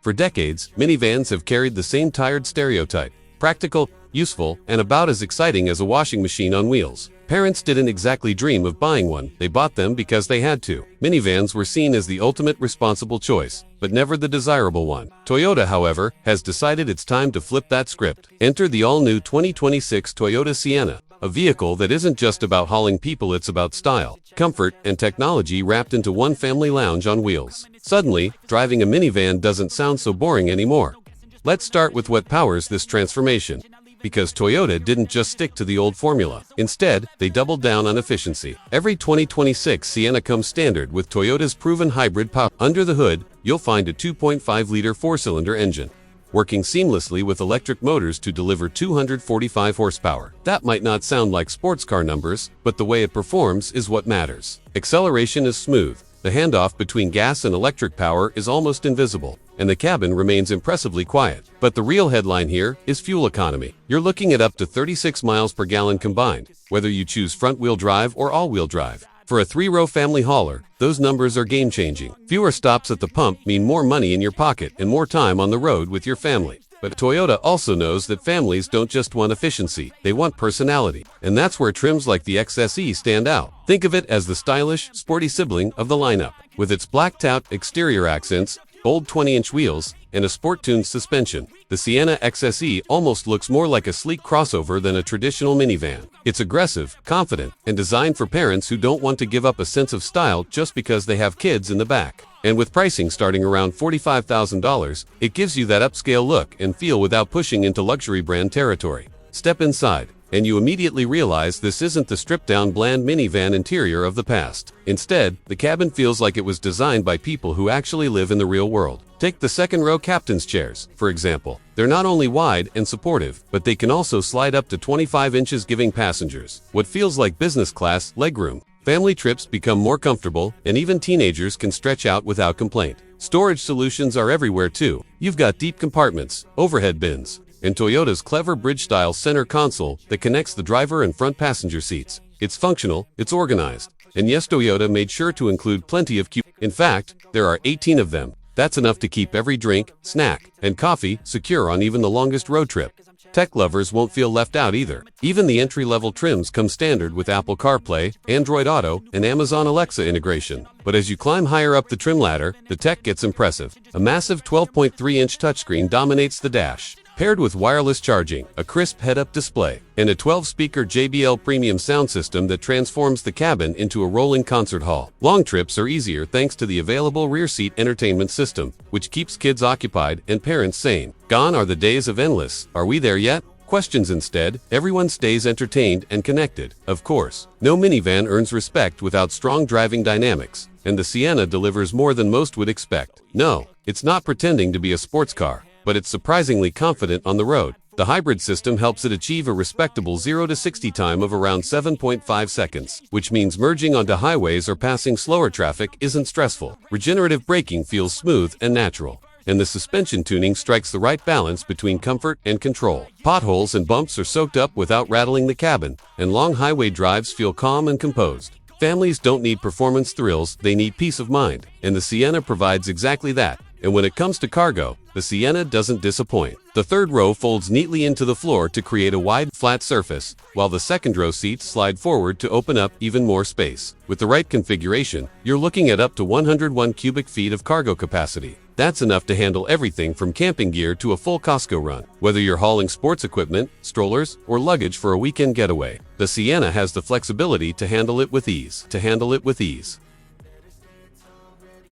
For decades, minivans have carried the same tired stereotype: practical, useful, and about as exciting as a washing machine on wheels. Parents didn't exactly dream of buying one, they bought them because they had to. Minivans were seen as the ultimate responsible choice, but never the desirable one. Toyota, however, has decided it's time to flip that script. Enter the all-new 2026 Toyota Sienna, a vehicle that isn't just about hauling people, it's about style, comfort, and technology wrapped into one family lounge on wheels. Suddenly, driving a minivan doesn't sound so boring anymore. Let's start with what powers this transformation. Because Toyota didn't just stick to the old formula. Instead, they doubled down on efficiency. Every 2026 Sienna comes standard with Toyota's proven hybrid power. Under the hood, you'll find a 2.5-liter four-cylinder engine, working seamlessly with electric motors to deliver 245 horsepower. That might not sound like sports car numbers, but the way it performs is what matters. Acceleration is smooth. The handoff between gas and electric power is almost invisible, and the cabin remains impressively quiet. But the real headline here is fuel economy. You're looking at up to 36 miles per gallon combined, whether you choose front-wheel drive or all-wheel drive. For a 3-row family hauler, those numbers are game-changing. Fewer stops at the pump mean more money in your pocket and more time on the road with your family. But Toyota also knows that families don't just want efficiency, they want personality. And that's where trims like the XSE stand out. Think of it as the stylish, sporty sibling of the lineup. With its blacked-out exterior accents, bold 20-inch wheels, and a sport-tuned suspension, the Sienna XSE almost looks more like a sleek crossover than a traditional minivan. It's aggressive, confident, and designed for parents who don't want to give up a sense of style just because they have kids in the back. And with pricing starting around $45,000, it gives you that upscale look and feel without pushing into luxury brand territory. Step inside, and you immediately realize this isn't the stripped-down bland minivan interior of the past. Instead, the cabin feels like it was designed by people who actually live in the real world. Take the second-row captain's chairs, for example. They're not only wide and supportive, but they can also slide up to 25 inches, giving passengers what feels like business-class legroom. Family trips become more comfortable, and even teenagers can stretch out without complaint. Storage solutions are everywhere too. You've got deep compartments, overhead bins, and Toyota's clever bridge-style center console that connects the driver and front passenger seats. It's functional, it's organized, and yes, Toyota made sure to include plenty of In fact, there are 18 of them. That's enough to keep every drink, snack, and coffee secure on even the longest road trip. Tech lovers won't feel left out either. Even the entry-level trims come standard with Apple CarPlay, Android Auto, and Amazon Alexa integration. But as you climb higher up the trim ladder, the tech gets impressive. A massive 12.3-inch touchscreen dominates the dash, paired with wireless charging, a crisp head-up display, and a 12-speaker JBL premium sound system that transforms the cabin into a rolling concert hall. Long trips are easier thanks to the available rear seat entertainment system, which keeps kids occupied and parents sane. Gone are the days of endless "Are we there yet?" questions. Instead, everyone stays entertained and connected. Of course, no minivan earns respect without strong driving dynamics, and the Sienna delivers more than most would expect. No, it's not pretending to be a sports car, but it's surprisingly confident on the road. The hybrid system helps it achieve a respectable 0 to 60 time of around 7.5 seconds, which means merging onto highways or passing slower traffic isn't stressful. Regenerative braking feels smooth and natural, and the suspension tuning strikes the right balance between comfort and control. Potholes and bumps are soaked up without rattling the cabin, and long highway drives feel calm and composed. Families don't need performance thrills, they need peace of mind, and the Sienna provides exactly that. And when it comes to cargo, the Sienna doesn't disappoint. The third row folds neatly into the floor to create a wide, flat surface, while the second row seats slide forward to open up even more space. With the right configuration, you're looking at up to 101 cubic feet of cargo capacity. That's enough to handle everything from camping gear to a full Costco run. Whether you're hauling sports equipment, strollers, or luggage for a weekend getaway, the Sienna has the flexibility to handle it with ease.